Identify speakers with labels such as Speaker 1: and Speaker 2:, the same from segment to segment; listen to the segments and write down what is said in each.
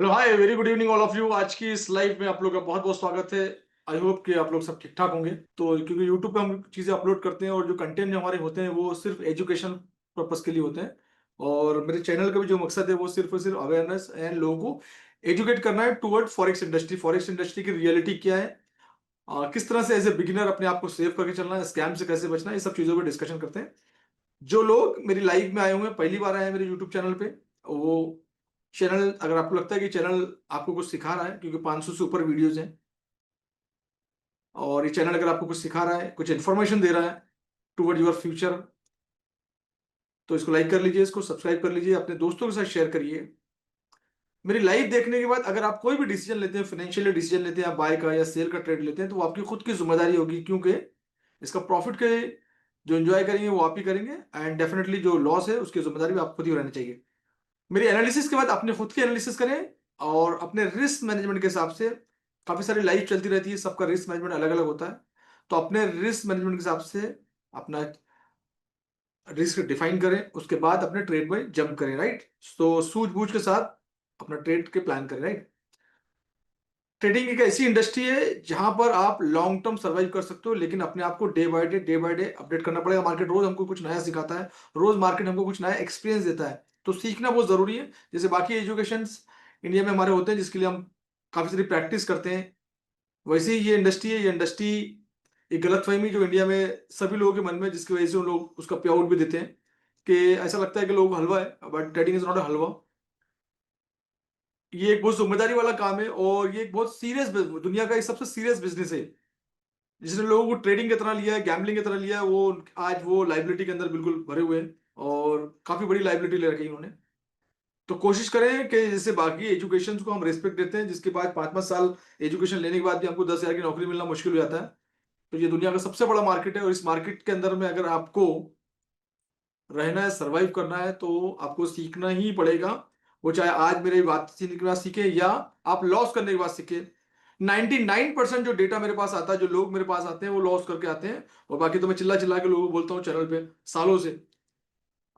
Speaker 1: Hello hi, very good evening all of you. आज की इस लाइव में आप लोग का बहुत बहुत स्वागत है। आई होप कि आप लोग सब ठीक ठाक होंगे। तो क्योंकि यूट्यूब पे हम चीज़ें अपलोड करते हैं और जो कंटेंट हमारे होते हैं वो सिर्फ एजुकेशन पर्पस के लिए होते हैं। और मेरे चैनल का भी जो मकसद है वो सिर्फ और सिर्फ अवेयरनेस एंड लोगों को एजुकेट करना है toward forex industry. Forex industry की रियलिटी क्या है, किस तरह से एज ए बिगिनर अपने आप को सेव करके चलना है, स्कैम से कैसे बचना है, ये सब चीज़ों पर डिस्कशन करते हैं। जो लोग मेरी लाइव में आए हुए हैं, पहली बार आए हैं मेरे यूट्यूब चैनल पे, वो चैनल, अगर आपको लगता है कि चैनल आपको कुछ सिखा रहा है, क्योंकि 500 से ऊपर वीडियोज हैं, और ये चैनल अगर आपको कुछ सिखा रहा है, कुछ इन्फॉर्मेशन दे रहा है टुवर्ड योर फ्यूचर, तो इसको लाइक कर लीजिए, इसको सब्सक्राइब कर लीजिए, अपने दोस्तों के साथ शेयर करिए। मेरी लाइव देखने के बाद अगर आप कोई भी डिसीजन लेते हैं, फाइनेंशियल डिसीजन लेते हैं, आप बाय का या सेल का ट्रेड लेते हैं, तो वो आपकी खुद की जिम्मेदारी होगी, क्योंकि इसका प्रॉफिट के जो एंजॉय करेंगे वो आप ही करेंगे, एंड डेफिनेटली जो लॉस है उसकी जिम्मेदारी भी आप खुद ही रहनी चाहिए। मेरी एनालिसिस के बाद अपने खुद की एनालिसिस करें, और अपने रिस्क मैनेजमेंट के हिसाब से, काफी सारी लाइफ चलती रहती है, सबका रिस्क मैनेजमेंट अलग अलग होता है, तो अपने रिस्क मैनेजमेंट के हिसाब से अपना रिस्क डिफाइन करें, उसके बाद अपने ट्रेड में जंप करें, राइट। तो सूझबूझ के साथ अपना ट्रेड के प्लान करें, राइट। ट्रेडिंग एक ऐसी इंडस्ट्री है जहां पर आप लॉन्ग टर्म सर्वाइव कर सकते हो, लेकिन अपने आप को डे बाय डे अपडेट करना पड़ेगा। मार्केट रोज हमको कुछ नया सिखाता है, रोज मार्केट हमको कुछ नया एक्सपीरियंस देता है, तो सीखना बहुत जरूरी है। जैसे बाकी एजुकेशन इंडिया में हमारे होते हैं जिसके लिए हम काफी सारी प्रैक्टिस करते हैं, वैसे ही ये इंडस्ट्री है। ये इंडस्ट्री एक गलतफहमी जो इंडिया में सभी लोगों के मन में, जिसकी वजह से उन लोग उसका पे आउट भी देते हैं, कि ऐसा लगता है कि लोग हलवा है, but trading is not a halwa. ये एक बहुत जिम्मेदारी वाला काम है, और ये एक बहुत सीरियस, दुनिया का एक सबसे सीरियस बिजनेस है। जिसने लोगों को ट्रेडिंग की तरह लिया है, गैम्बलिंग की तरह लिया है, वो आज वो लाइबिलिटी के अंदर बिल्कुल भरे हुए हैं, और काफी बड़ी लाइबिलिटी ले रखी है इन्होंने। तो कोशिश करें कि जैसे बाकी एजुकेशन को हम रिस्पेक्ट देते हैं, जिसके बाद 5-5 साल एजुकेशन लेने के बाद भी आपको 10,000 की नौकरी मिलना मुश्किल हो जाता है, तो ये दुनिया का सबसे बड़ा मार्केट है, और इस मार्केट के अंदर में अगर आपको रहना है, सरवाइव करना है, तो आपको सीखना ही पड़ेगा। वो चाहे आज मेरी बात सीखने के बाद सीखे, या आप लॉस करने के बाद सीखे। 99% जो डेटा मेरे पास आता है, जो लोग मेरे पास आते हैं, वो लॉस करके आते हैं। और बाकी तो मैं चिल्ला चिल्ला के लोगों को बोलता हूँ चैनल पे सालों से।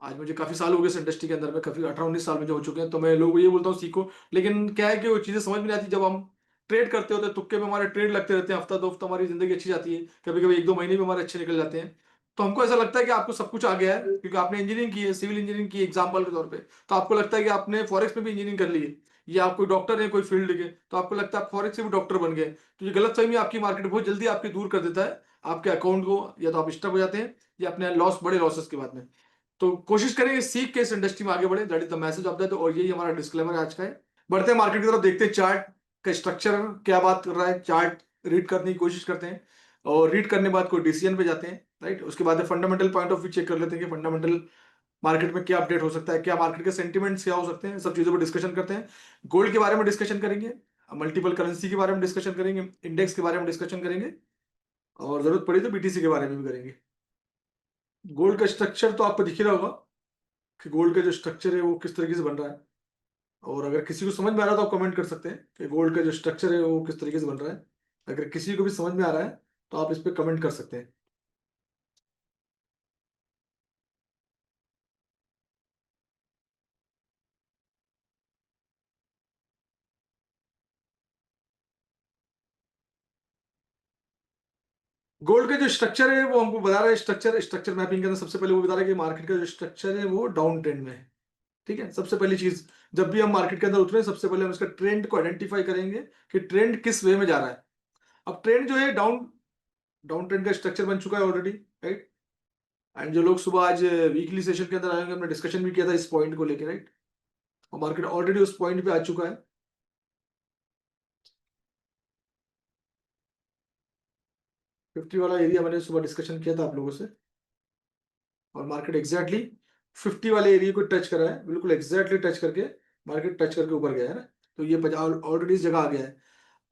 Speaker 1: आज मुझे काफी साल हो गए इस इंडस्ट्री के अंदर में, काफी 18-19 साल में जो हो चुके हैं, तो मैं लोगों को ये बोलता हूँ सीखो। लेकिन क्या है कि वो चीजें समझ में नहीं आती। जब हम ट्रेड करते होते हैं, तुक्के में हमारे ट्रेड लगते रहते हैं, हफ्ता 2 हफ्ता हमारी जिंदगी अच्छी जाती है, कभी कभी 1-2 महीने भी हमारे अच्छे निकल जाते हैं, तो हमको ऐसा लगता है कि आपको सब कुछ आ गया है, क्योंकि आपने इंजीनियरिंग की है, सिविल इंजीनियरिंग की एग्जाम्पल के तौर पे, तो आपको लगता है कि आपने फॉरेक्स में भी इंजीनियरिंग कर ली है, या आप कोई डॉक्टर है कोई फील्ड के, तो आपको लगता है आप फॉरेक्स से भी डॉक्टर बन गए। तो ये गलत फहमी आपकी मार्केट बहुत जल्दी आपकी दूर कर देता है, आपके अकाउंट को या तो आप स्टक हो जाते हैं, या अपने लॉस, बड़े लॉसेस के बाद में। तो कोशिश करेंगे सीख के इस इंडस्ट्री में आगे बढ़े, that is the message of that. और यही हमारा डिस्क्लेमर आज का है। बढ़ते हैं मार्केट की तरफ, देखते हैं चार्ट का स्ट्रक्चर क्या बात कर रहा है। चार्ट रीड करने की कोशिश करते हैं, और रीड करने के बाद कोई डिसीजन पे जाते हैं, राइट। उसके बाद fundamental point of view check कर लेते हैं कि फंडामेंटल मार्केट में क्या अपडेट हो सकता है, क्या मार्केट के सेंटिमेंट्स क्या हो सकते हैं, सब चीजों पर डिस्कशन करते हैं। गोल्ड के बारे में डिस्कशन करेंगे, मल्टीपल करेंसी के बारे में डिस्कशन करेंगे, इंडेक्स के बारे में डिस्कशन करेंगे, और जरूरत पड़ी तो बीटीसी के बारे में भी करेंगे। गोल्ड का स्ट्रक्चर तो आपको दिख ही रहा होगा कि गोल्ड का जो स्ट्रक्चर है वो किस तरीके से बन रहा है। और अगर किसी को समझ में आ रहा है तो आप कमेंट कर सकते हैं कि गोल्ड का जो स्ट्रक्चर है वो किस तरीके से बन रहा है। अगर किसी को भी समझ में आ रहा है तो आप इस पर कमेंट कर सकते हैं। गोल्ड का जो स्ट्रक्चर है वो हमको बता रहा है, स्ट्रक्चर स्ट्रक्चर मैपिंग के अंदर सबसे पहले वो बता रहा है कि मार्केट का जो स्ट्रक्चर है वो डाउन ट्रेंड में है। ठीक है, सबसे पहली चीज, जब भी हम मार्केट के अंदर उतरे, सबसे पहले हम इसका ट्रेंड को आइडेंटिफाई करेंगे कि ट्रेंड किस वे में जा रहा है। अब ट्रेंड जो है डाउन डाउन ट्रेंड का स्ट्रक्चर बन चुका है ऑलरेडी, राइट। एंड जो लोग सुबह आज वीकली सेशन के अंदर आएंगे, हमने डिस्कशन भी किया था इस पॉइंट को लेकर, राइट। और मार्केट ऑलरेडी उस पॉइंट पे आ चुका है। 50 वाला एरिया मैंने सुबह डिस्कशन किया था आप लोगों से, और मार्केट एग्जैक्टली 50 वाले एरिया को टच करा है, बिल्कुल एग्जैक्टली टच करके मार्केट टच करके ऊपर गया है ना। तो ये ऑलरेडी इस जगह आ गया है।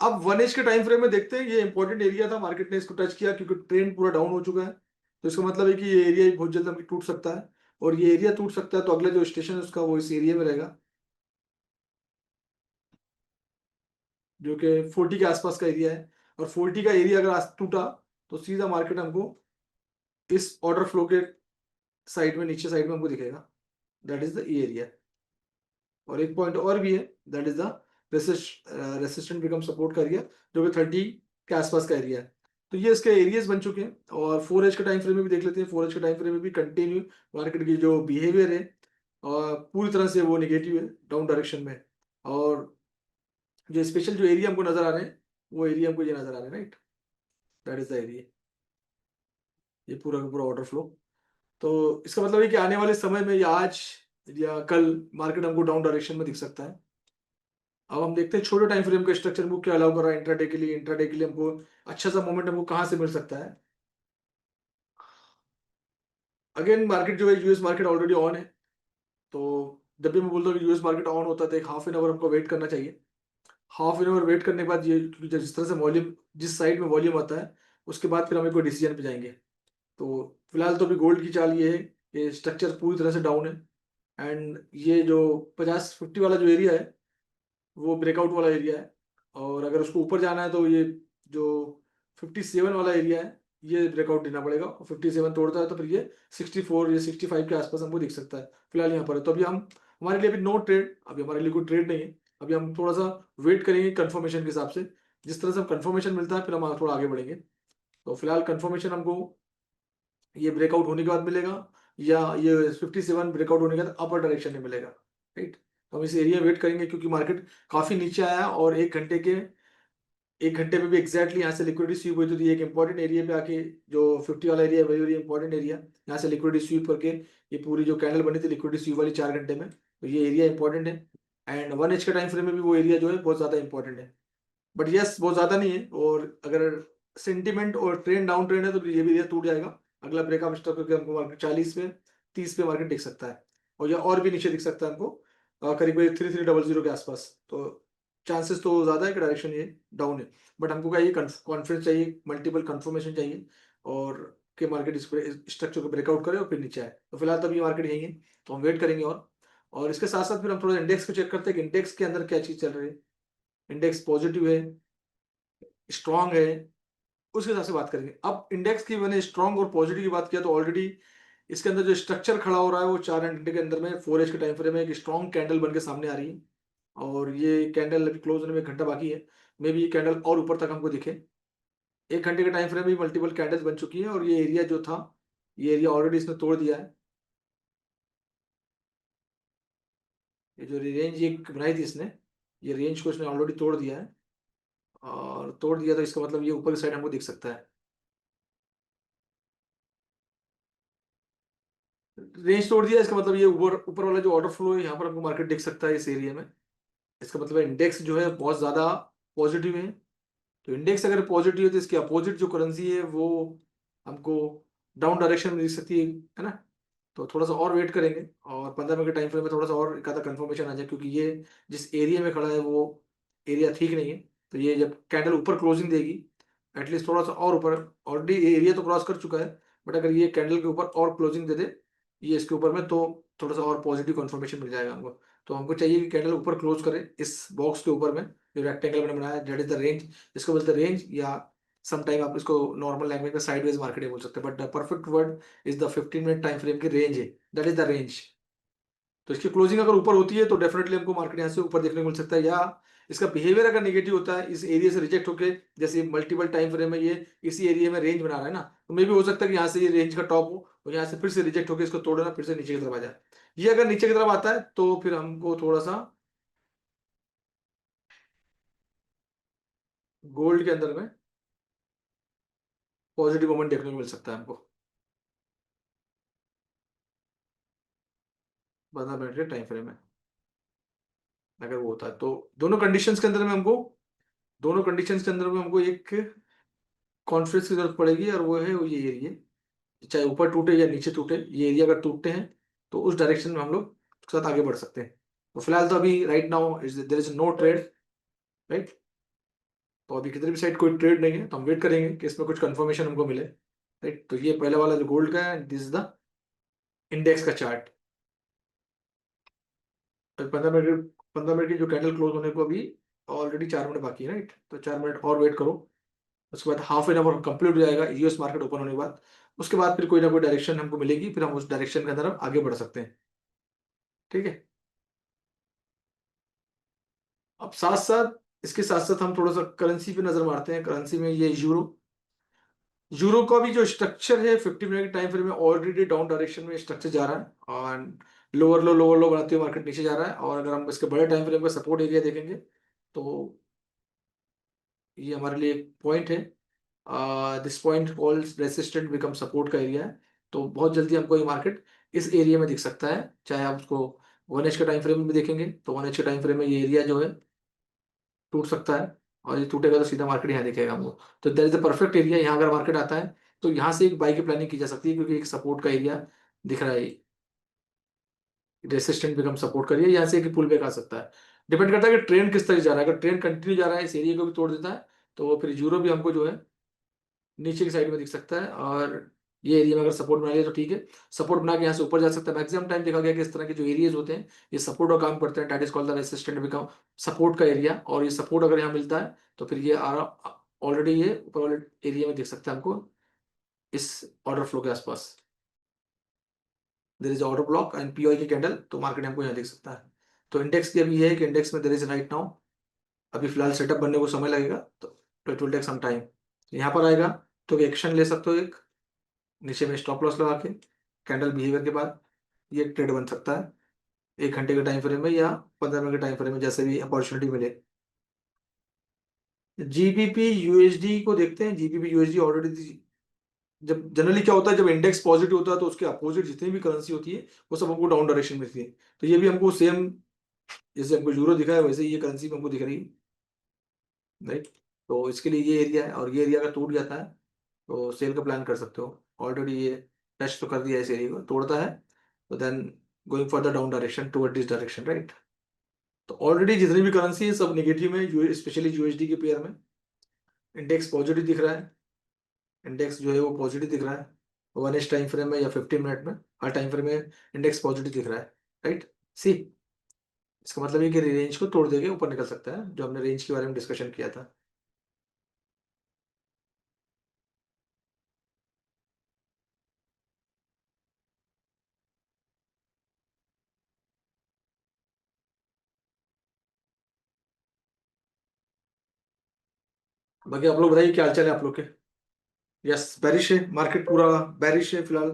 Speaker 1: अब 1 एज के टाइम फ्रेम में देखते हैं, ये इंपॉर्टेंट एरिया था, मार्केट ने इसको टच किया क्योंकि ट्रेंड पूरा डाउन हो चुका है, तो इसका मतलब है कि ये एरिया बहुत जल्द टूट सकता है। और ये एरिया टूट सकता है तो अगला जो स्टेशन है उसका वो इस एरिया में रहेगा, जो कि 40 के आसपास का एरिया है। और 40 का एरिया अगर आज टूटा तो सीधा मार्केट हमको इस ऑर्डर फ्लो के साइड में, नीचे साइड में हमको दिखेगा, दैट इज द एरिया। और एक पॉइंट और भी है, that is the resistant become support का एरिया, जो कि 30 के आसपास का एरिया है। तो ये इसके एरियाज बन चुके हैं। और 4H के टाइम फ्रेम में भी देख लेते हैं। 4H के टाइम फ्रेम में भी कंटिन्यू मार्केट की जो बिहेवियर है और पूरी तरह से वो निगेटिव है, डाउन डायरेक्शन में। और जो स्पेशल जो एरिया हमको नजर आ रहे हैं, वो एरिया हमको ये नजर आ रहे हैं, right, that is the area, ये पूरा का पूरा ऑर्डर फ्लो। तो इसका मतलब है कि आने वाले समय में या आज या कल मार्केट हमको डाउन डायरेक्शन में दिख सकता है। अब हम देखते हैं छोटे टाइम फ्रेम का स्ट्रक्चर हमको क्या अलाउ कर रहा है इंट्राडे के लिए। इंट्राडे के लिए हमको अच्छा सा मोमेंट हमको कहाँ से मिल सकता है। अगेन मार्केट जो है, यूएस मार्केट ऑलरेडी ऑन है। तो जब भी मैं बोलता हूँ कि यूएस मार्केट ऑन होता है तो एक हाफ एन आवर हमको वेट करना चाहिए। हाफ एन आवर वेट करने के बाद ये, क्योंकि जिस तरह से वॉल्यूम, जिस साइड में वॉल्यूम आता है, उसके बाद फिर हमें कोई डिसीजन पे जाएंगे। तो फिलहाल तो अभी गोल्ड की चाल ये है कि स्ट्रक्चर पूरी तरह से डाउन है। एंड ये जो 50-50 वाला जो एरिया है, वो ब्रेकआउट वाला एरिया है। और अगर उसको ऊपर जाना है तो ये जो 57 वाला एरिया है, ये ब्रेकआउट देना पड़ेगा। और 57 तोड़ता है तो फिर ये 64 या 65 के आसपास हमको दिख सकता है। फिलहाल यहाँ पर है। तो अभी हम, हमारे लिए अभी नो ट्रेड, अभी हमारे लिए कोई ट्रेड नहीं है। अभी हम थोड़ा सा वेट करेंगे कंफर्मेशन के हिसाब से। जिस तरह से कंफर्मेशन मिलता है फिर हम थोड़ा आगे बढ़ेंगे। तो फिलहाल कंफर्मेशन हमको ये ब्रेकआउट होने के बाद मिलेगा, या ये 57 ब्रेकआउट होने के बाद अपर डायरेक्शन में मिलेगा, राइट। तो हम इस एरिया वेट करेंगे क्योंकि मार्केट काफी नीचे आया और 1 घंटे में भी एग्जैक्टली यहाँ से लिक्विडिटी स्वीप हुई। तो ये एक इंपॉर्टेंट एरिया पे आके, जो 50 वाला एरिया है, वही वेरी इंपॉर्टेंट एरिया, यहाँ से लिक्विडिटी स्वीप करके ये पूरी जो कैंडल बनी थी लिक्विडिटी स्वीप वाली 4 घंटे में, तो ये एरिया इंपॉर्टेंट है। एंड 1H के टाइम फ्रेम में भी वो एरिया जो है बहुत ज्यादा इंपॉर्टेंट है। बट यस, बहुत ज्यादा नहीं है। और अगर सेंटिमेंट और ट्रेंड डाउन ट्रेंड है तो ये भी एरिया टूट जाएगा। अगला ब्रेकअप स्टॉक करके हमको मार्केट 40 पे, 30 पे मार्केट दिख सकता है। और या और भी नीचे दिख सकता है हमको, करीब 3300 के आसपास। तो चांसेस तो ज्यादा है कि डायरेक्शन ये डाउन है। बट हमको क्या, ये कॉन्फिडेंस चाहिए, मल्टीपल कंफर्मेशन चाहिए, और कि मार्केट इस स्ट्रक्चर को ब्रेकआउट करे और फिर नीचे आए। तो फिलहाल तो अभी मार्केट यही है, तो हम वेट करेंगे। और इसके साथ साथ फिर हम थोड़ा इंडेक्स को चेक करते हैं कि इंडेक्स के अंदर क्या चीज चल रही है। इंडेक्स पॉजिटिव है, स्ट्रांग है, उसके हिसाब से बात करेंगे। अब इंडेक्स की मैंने स्ट्रांग और पॉजिटिव की बात किया तो ऑलरेडी इसके अंदर जो स्ट्रक्चर खड़ा हो रहा है वो 4 घंटे के अंदर में 4H के टाइम फ्रेम में एक स्ट्रांग कैंडल बन के सामने आ रही है। और ये कैंडल अभी क्लोज होने में 1 घंटा बाकी है। मे बी ये कैंडल और ऊपर तक हमको दिखे। 1 घंटे के टाइम फ्रेम में मल्टीपल कैंडल्स बन चुकी है और ये एरिया जो था, ये एरिया ऑलरेडी इसने तोड़ दिया है। ये जो रेंज एक बनाई थी इसने, ये रेंज को इसने ऑलरेडी तोड़ दिया है। और तोड़ दिया तो इसका मतलब ये ऊपर की साइड हमको दिख सकता है। रेंज तोड़ दिया, इसका मतलब ये ऊपर ऊपर वाला जो ऑर्डर फ्लो है यहाँ पर हमको मार्केट दिख सकता है इस एरिया में। इसका मतलब इंडेक्स जो है बहुत ज्यादा पॉजिटिव है। तो इंडेक्स अगर पॉजिटिव है तो इसके अपोजिट जो करेंसी है वो हमको डाउन डायरेक्शन में दिख सकती है ना। तो थोड़ा सा और वेट करेंगे और 15 मिनट के टाइम फ्रेम में थोड़ा सा और एक आधा कंफर्मेशन आ जाए, क्योंकि ये जिस एरिया में खड़ा है वो एरिया ठीक नहीं है। तो ये जब कैंडल ऊपर क्लोजिंग देगी, एटलीस्ट थोड़ा सा और ऊपर, ऑलरेडी एरिया तो क्रॉस कर चुका है, बट अगर ये कैंडल के ऊपर और क्लोजिंग दे दे ये इसके ऊपर में, तो थोड़ा सा और पॉजिटिव कंफर्मेशन मिल जाएगा हमको। तो हमको चाहिए कि कैंडल ऊपर क्लोज करे इस बॉक्स के ऊपर में, जो रेक्टेंगल मैंने बनाया, दैट इज द रेंज। इसको बोलते हैं रेंज, या समटाइम आप इसको नॉर्मल लैंग्वेज में साइडवेज मार्केट बोल सकते हैं, but the perfect word is the 15 minute time frame की रेंज है, दैट इज द रेंज। तो इसकी क्लोजिंग अगर ऊपर होती है तो डेफिनेटली हमको मार्केट यहाँ से ऊपर देखने को मिल सकता है। या इसका बिहेवियर अगर नेगेटिव होता है, इस एरिया से रिजेक्ट होके, जैसे मल्टीपल टाइम फ्रेम में ये इसी एरिया में रेंज बना रहा है ना, तो मे भी हो सकता है कि यहाँ से ये रेंज का टॉप हो और यहाँ से फिर से रिजेक्ट होकर इसको तोड़ना, फिर से नीचे की तरफ आ जाए। ये अगर नीचे की तरफ आता है तो फिर हमको थोड़ा सा गोल्ड के अंदर में पॉजिटिव मोमेंट देखने को मिल सकता है हमको 15 मिनट के टाइम फ्रेम में। अगर वो होता है तो दोनों कंडीशंस के अंदर में हमको एक कॉन्फ्रेंस की जरूरत पड़ेगी, और वो है वो ये एरिया, चाहे ऊपर टूटे या नीचे टूटे, ये एरिया अगर टूटते हैं तो उस डायरेक्शन में हम लोग साथ आगे बढ़ सकते हैं। तो फिलहाल तो अभी right now there is no trade, right. तो अभी किधर भी साइड कोई ट्रेड नहीं है, तो हम वेट करेंगे कि इसमें कुछ कंफर्मेशन हमको मिले, राइट। तो ये पहला वाला जो गोल्ड का है, दिस इज द इंडेक्स का चार्ट। तो 15 मिनट की जो कैंडल क्लोज होने को अभी ऑलरेडी 4 मिनट बाकी है, राइट। तो 4 मिनट और वेट करो। उसके बाद हाफ एन आवर कंप्लीट हो जाएगा यूएस मार्केट ओपन होने के बाद। उसके बाद फिर कोई ना कोई डायरेक्शन हमको मिलेगी, फिर हम उस डायरेक्शन के अंदर हम आगे बढ़ सकते हैं, ठीक है। अब साथ साथ, इसके साथ साथ हम थोड़ा सा करेंसी पे नजर मारते हैं। करेंसी में ये यूरो, यूरो का भी जो स्ट्रक्चर है 50 मिनट के टाइम फ्रेम में ऑलरेडी डाउन डायरेक्शन में स्ट्रक्चर जा रहा है, और लोअर लो बनाते हुए मार्केट नीचे जा रहा है। और अगर हम इसके बड़े टाइम फ्रेम का सपोर्ट एरिया देखेंगे तो ये हमारे लिए एक पॉइंट है। This point calls resistant become support का एरिया है। तो बहुत जल्दी हमको ये मार्केट इस एरिया में दिख सकता है। चाहे आप उसको 1 एच के टाइम फ्रेम में भी देखेंगे तो 1 एच के टाइम फ्रेम में ये एरिया जो है टूट सकता है, और ये टूटेगा तो सीधा मार्केट यहाँ दिखेगा हमको। तो that is the perfect area. यहाँ अगर मार्केट आता है तो यहाँ से एक बाई की प्लानिंग की जा सकती है, क्योंकि एक सपोर्ट का एरिया दिख रहा है। रेसिस्टेंट बिकम सपोर्ट करिए, यहाँ से एक पुल बैक आ सकता है। डिपेंड करता है कि ट्रेंड किस तरह जा रहा है। अगर ट्रेंड कंटिन्यू जा रहा है, इस एरिया को भी तोड़ देता है, तो फिर यूरो भी हमको जो है नीचे की साइड में दिख सकता है। और ये एरिया में अगर सपोर्ट बना लिया तो ठीक है। सपोर्ट बना के यहाँ से ऊपर जा सकता है। मैक्सिमम टाइम देखा गया कि इस तरह के जो एरियाज होते हैं ये सपोर्ट का काम करते हैं। That is called the resistant become support का एरिया। और ये सपोर्ट अगर यहाँ मिलता है तो फिर ये ऑलरेडी ये ऊपर वाले एरिया में दिख सकता है हमको, इस ऑर्डर फ्लो के आसपास। There is order block and PoE की कैंडल, तो मार्केट हमको यहाँ दिख सकता है। तो इंडेक्स की अभी ये है कि इंडेक्स में देर इज राइट नाउ, अभी फिलहाल सेटअप बनने को समय लगेगा, तो it will take some time. यहाँ पर आएगा तो एक्शन ले सकते हो एक, नीचे में स्टॉप लॉस लगा के कैंडल बिहेवियर के बाद ये ट्रेड बन सकता है 1 घंटे के टाइम फ्रेम में या 15 मिनट के टाइम फ्रेम में, जैसे भी अपॉर्चुनिटी मिले। जीबीपी यूएसडी को देखते हैं। जीबीपी यूएसडी ऑलरेडी, जब जनरली क्या होता है जब इंडेक्स पॉजिटिव होता है तो उसके अपोजिट जितनी भी करेंसी होती है वो सब हमको डाउन डायरेक्शन में दिखती है। तो ये भी हमको सेम, जैसे हमको यूरो दिखा है वैसे ही ये करेंसी भी हमको दिख रही है, राइट। तो इसके लिए ये एरिया है, और ये एरिया अगर टूट जाता है तो सेल का प्लान कर सकते हो। ऑलरेडी ये टच तो कर दिया है, इस एरिया को तोड़ता है तो then going for the down direction toward this direction, right. तो ऑलरेडी जितनी भी करेंसी है सब नेगेटिव में, स्पेशली यूएसडी के पेयर में इंडेक्स पॉजिटिव दिख रहा है। इंडेक्स जो है वो पॉजिटिव दिख रहा है 1 एच टाइम फ्रेम में या 15 मिनट में, हर टाइम फ्रेम में इंडेक्स पॉजिटिव दिख रहा है, राइट। सी, इसका मतलब ये कि रेंज को तोड़ देके ऊपर निकल सकता है, जो हमने रेंज के बारे में डिस्कशन किया था। बाकी आप लोग बताइए क्या हाल चाल है आप लोग के। यस, बैरिश है मार्केट, पूरा बैरिश है फिलहाल।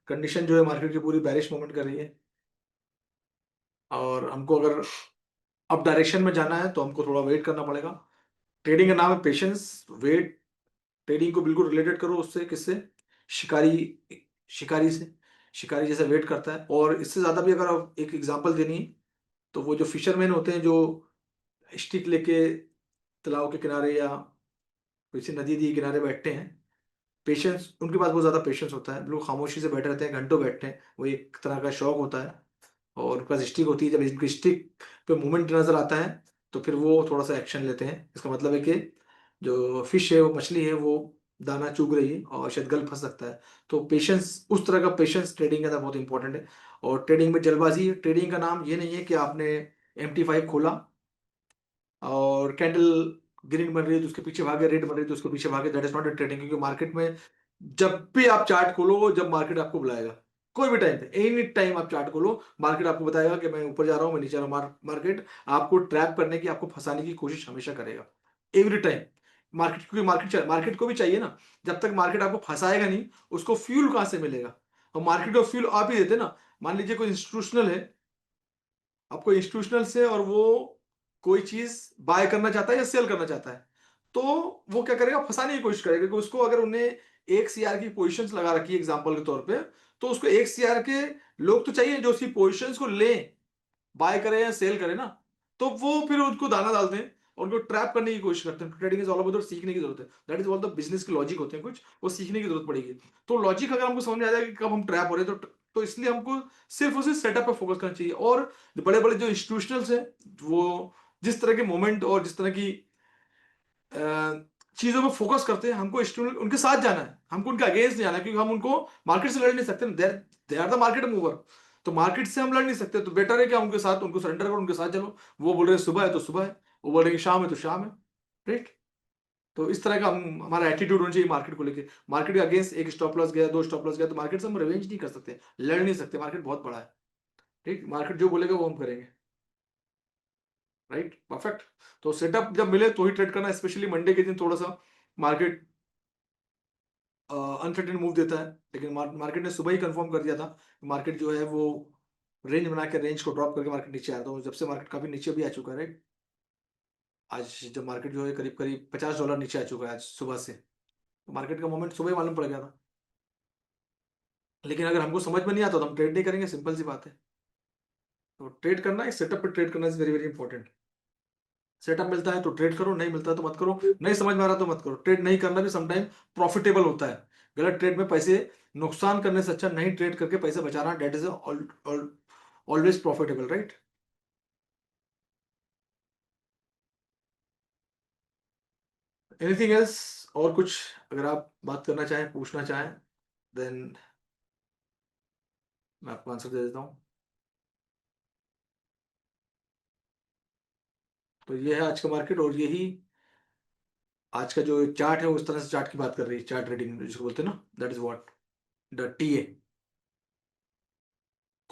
Speaker 1: कंडीशन जो है मार्केट की पूरी बैरिश मूवमेंट कर रही है, और हमको अगर अप डायरेक्शन में जाना है तो हमको थोड़ा वेट करना पड़ेगा। ट्रेडिंग का नाम है पेशेंस, वेट। ट्रेडिंग को बिल्कुल रिलेटेड करो उससे, किससे, शिकारी, शिकारी से। शिकारी जैसे वेट करता है। और इससे ज्यादा भी अगर आप एक एग्जांपल देनी है तो वो जो फिशरमैन होते हैं जो स्टिक लेके तालाब के किनारे या किसी नदी दी किनारे बैठते हैं, पेशेंस उनके पास बहुत ज्यादा पेशेंस होता है। लोग खामोशी से बैठे रहते हैं, घंटों बैठते हैं, वो एक तरह का शौक होता है। और उनके पास स्टिक होती है, जब इनकी स्टिक पे मूवमेंट नजर आता है तो फिर वो थोड़ा सा एक्शन लेते हैं। इसका मतलब है कि जो फिश है, वो मछली है, वो दाना चुग रही है और शायद गल फंस सकता है। तो पेशेंस, उस तरह का पेशेंस ट्रेडिंग के अंदर बहुत इंपॉर्टेंट है। और ट्रेडिंग में जल्दबाजी, ट्रेडिंग का नाम ये नहीं है कि आपने MT5 खोला और कैंडल ग्रीन बन रही है तो उसके पीछे भागे, रेड बन रही है तो उसके पीछे भागे। That is not a trading. क्योंकि मार्केट में जब भी आप चार्ट खोलो, जब मार्केट आपको बुलाएगा, कोई भी टाइम पे, एनी टाइम आप चार्ट खोलो, मार्केट आपको बताएगा कि मैं ऊपर जा रहा हूं, मैं नीचे जा रहा हूं। मार्केट आपको ट्रैप करने की, आपको फंसाने की कोशिश हमेशा करेगा, एवरी टाइम। मार्केट, क्योंकि मार्केट को भी चाहिए ना। जब तक मार्केट आपको फंसाएगा नहीं, उसको फ्यूल कहां से मिलेगा। और मार्केट को फ्यूल आप ही देते ना। मान लीजिए कोई इंस्टीट्यूशनल है, आपको इंस्टीट्यूशनल से, और वो कोई चीज बाय करना चाहता है या सेल करना चाहता है, तो वो क्या करेगा, फंसाने की कोशिश करेगा। कि उसको अगर उन्हें 1 CR की पोजीशंस लगा रखी है एग्जांपल के तौर पे, तो उसको 1 CR के लोग तो चाहिए जो उसकी पोजीशंस को लें, बाय करे या सेल करे ना। तो वो फिर उनको दाना डालते हैं और उनको ट्रैप करने की कोशिश करते हैं। ट्रेडिंग इज ऑल अबाउट सीखने की जरूरत है। That is all the business के लॉजिक होते हैं कुछ, वो सीखने की जरूरत पड़ेगी। तो लॉजिक अगर हमको समझ में आ जाएगा कि कब हम ट्रैप हो रहे हैं, तो इसलिए हमको सिर्फ उसी सेटअप पे फोकस करना चाहिए। और बड़े बड़े जो इंस्टीट्यूशनल्स हैं, वो जिस तरह के मोमेंट और जिस तरह की चीजों में फोकस करते हैं, हमको स्टूडेंट उनके साथ जाना है, हमको उनके अगेंस्ट नहीं जाना है। क्योंकि हम उनको मार्केट से लड़ नहीं सकते, they are the market mover. तो मार्केट से हम लड़ नहीं सकते, तो बेटर है कि हम उनके साथ, उनको सरेंडर करो, उनके साथ चलो। वो बोल रहे हैं सुबह है तो सुबह है, वो बोल रहे हैं शाम है तो शाम है, राइट। तो इस तरह का हमारा एटीट्यूड होना चाहिए मार्केट को लेके। मार्केट के अगेंस्ट एक स्टॉप लॉस गया, 2 स्टॉप लॉस गया, तो मार्केट से हम रिवेंज नहीं कर सकते, लड़ नहीं सकते। मार्केट बहुत बड़ा है, ठीक। मार्केट जो बोलेगा वो हम करेंगे। Right, perfect. तो सेटअप जब मिले तो ही ट्रेड करना, स्पेशली मंडे के दिन थोड़ा सा मार्केट अनसर्टेन मूव देता है, लेकिन मार्केट ने सुबह ही कंफर्म कर दिया था, मार्केट जो है वो रेंज बना के रेंज को ड्रॉप करके मार्केट नीचे आया था, और जब से मार्केट काफी नीचे भी आ चुका है, राइट। आज जब मार्केट जो है करीब करीब $50 नीचे आ चुका है आज सुबह से, तो मार्केट का मोमेंट सुबह ही मालूम पड़ गया था। लेकिन अगर हमको समझ में नहीं आता तो हम ट्रेड नहीं करेंगे, सिंपल सी बात है। तो ट्रेड करना, एक सेटअप पे ट्रेड करना is very very important. Setup मिलता है तो ट्रेड करो, नहीं मिलता है तो मत करो, नहीं समझ में आ रहा तो मत करो। ट्रेड नहीं करना भी समटाइम प्रॉफिटेबल होता है। गलत ट्रेड में पैसे नुकसान करने से अच्छा नहीं ट्रेड करके पैसे बचाना, that is always profitable, right. Anything else, और कुछ अगर आप बात करना चाहें, पूछना चाहें, देन मैं आपको आंसर दे देता हूँ। तो ये है आज का मार्केट, और यही आज का जो चार्ट है उस तरह से चार्ट की बात कर रही है, चार्ट ट्रेडिंग जिसको बोलते हैं ना, that is what the TA.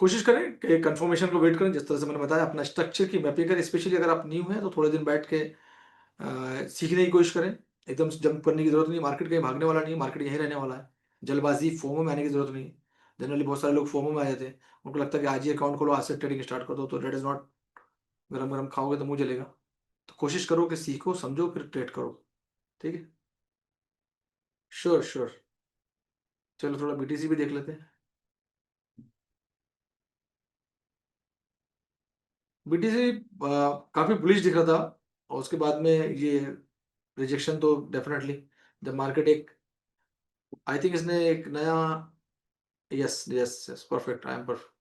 Speaker 1: कोशिश करें कि कंफर्मेशन को वेट करें, जिस तरह से मैंने बताया, अपना स्ट्रक्चर की मैपिंग करें। स्पेशली अगर आप न्यू हैं तो थोड़े दिन बैठ के सीखने की कोशिश करें। एकदम जंप करने की जरूरत नहीं, मार्केट कहीं भागने वाला नहीं है, मार्केट यहीं रहने वाला है। जल्दबाजी फोमो में आने की जरूरत नहीं। जनरली बहुत सारे लोग फोमो में आ जाते हैं, उनको लगता है कि आज ही अकाउंट खोलो, आज से ट्रेडिंग स्टार्ट कर दो, तो डेट इज नॉट। गरम गरम खाओगे तो मुंह जलेगा। तो कोशिश करो कि सीखो, समझो, फिर ट्रेड करो। ठीक है, श्योर श्योर। चलो थोड़ा बीटीसी भी देख लेते हैं। बीटीसी काफी बुलिश दिख रहा था, और उसके बाद में ये रिजेक्शन तो डेफिनेटली, जब मार्केट एक, आई थिंक इसने एक नया, yes yes yes, perfect, I am perfect.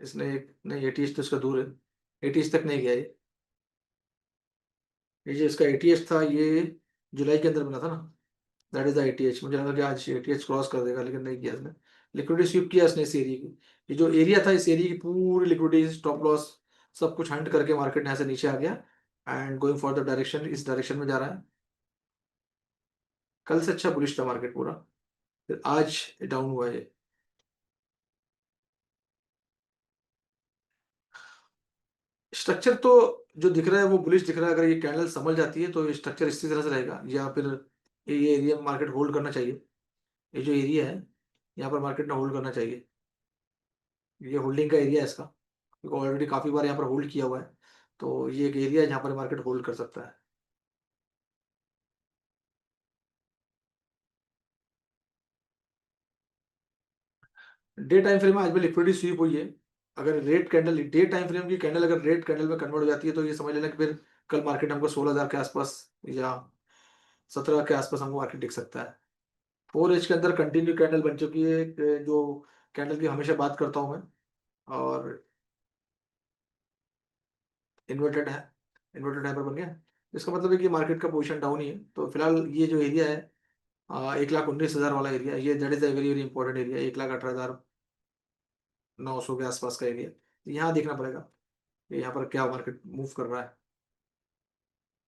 Speaker 1: इसने एक नहीं, एटीएच तो इसका दूर है, एटीएच तक नहीं गया ये जो इसका एटीएच था ये जुलाई के अंदर बना था ना, दैट इज द एटीएच। मुझे लगा कि आज एटीएच क्रॉस कर देगा, लेकिन नहीं किया इसने। लिक्विडिटी स्वीप किया इसने इस एरिया की। ये जो एरिया था, इस एरिया की पूरी लिक्विडिटी, स्टॉप लॉस, सब कुछ हंट करके मार्केट यहाँ से नीचे आ गया, and going for the direction, इस डायरेक्शन में जा रहा है। कल से अच्छा बुलिश था मार्केट पूरा, फिर आज डाउन हुआ है। स्ट्रक्चर तो जो दिख रहा है वो बुलिश दिख रहा है। अगर ये कैंडल समझ जाती है तो ये स्ट्रक्चर इसी तरह से रहेगा, या फिर ये एरिया मार्केट होल्ड करना चाहिए। ये जो एरिया है यहाँ पर मार्केट ने होल्ड करना चाहिए, ये होल्डिंग का एरिया है इसका, क्योंकि ऑलरेडी काफी बार यहाँ पर होल्ड किया हुआ है। तो ये एक एरिया है जहाँ पर मार्केट होल्ड कर सकता है। डे टाइम फ्रेम में आज भी लिक्विडिटी स्वीप हुई है। अगर red candle, day time frame की कैंडल अगर रेड कैंडल में कन्वर्ट हो जाती है तो ये समझ लेना कि फिर कल मार्केट हमको 16,000 के आसपास या 17 के आसपास हमको मार्केट दिख सकता है। 4H के अंदर कंटिन्यू कैंडल बन चुकी है, जो कैंडल की हमेशा बात करता हूँ मैं, और इन्वर्टेड है, इन्वर्टेड है पर बन गया। इसका मतलब है कि मार्केट का पोजीशन डाउन ही है। तो फिलहाल ये जो एरिया है 1,19,000 वाला एरिया, ये that is a very very important area, 1,18,900 के आसपास का एरिया। यहाँ देखना पड़ेगा कि यहाँ पर क्या मार्केट मूव कर रहा है।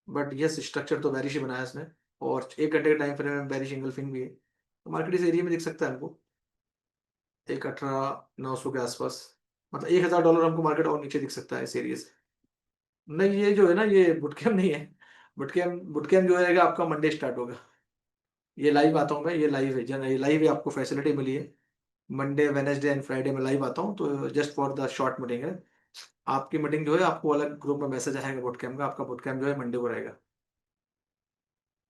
Speaker 1: बट यस, स्ट्रक्चर तो बेरिश ही बनाया है इसने, और 1 घंटे के टाइम फ्रेम में बेरिश इंगल्फिंग भी है, तो मार्केट इस एरिया में दिख सकता है हमको 1,18,900 के आसपास। मतलब $1,000 हमको मार्केट और नीचे दिख सकता है इस एरिया से। नहीं, ये जो है ना, ये बुटकैम नहीं है। बुटकैम, बुटकैम जो है आपका मंडे स्टार्ट होगा। ये लाइव आता हूँ मैं, ये लाइव है जन, ये लाइव है, आपको फैसिलिटी मिली है। मंडे वेनेसडे एंड फ्राइडे में लाइव आता हूँ, तो just for the short meeting है। आपकी मीटिंग जो है आपको अलग ग्रुप में मैसेज आएगा बुटकैम का, आपका बुटकैम जो है मंडे को रहेगा,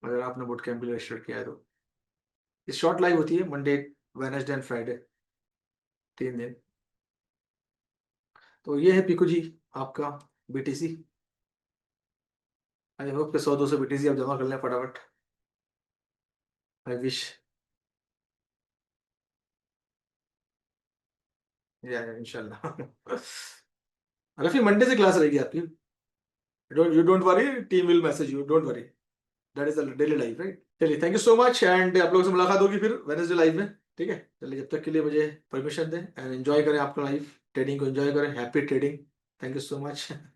Speaker 1: अगर आपने बुटकैम्प के लिए रजिस्टर किया है तो। ये शॉर्ट लाइव होती है मंडे वेनेसडे एंड फ्राइडे, 3 दिन। तो ये है पीकू जी, आपका बीटीसी। आई होप के 100-200 बीटीसी आप जमा कर लें फटाफट। आई विश, या इंशाल्लाह। रफी, मंडे से क्लास रहेगी आपकी, you don't worry, team will message you, don't worry, that is the daily life, right. चलिए, thank you so much, and आप लोगों से मुलाकात होगी फिर वेडनेसडे लाइव में। ठीक है, चलिए, जब तक के लिए मुझे परमिशन दें, एंड एंजॉय करें आपका लाइफ, ट्रेडिंग को एंजॉय करें, happy trading. Thank you so much.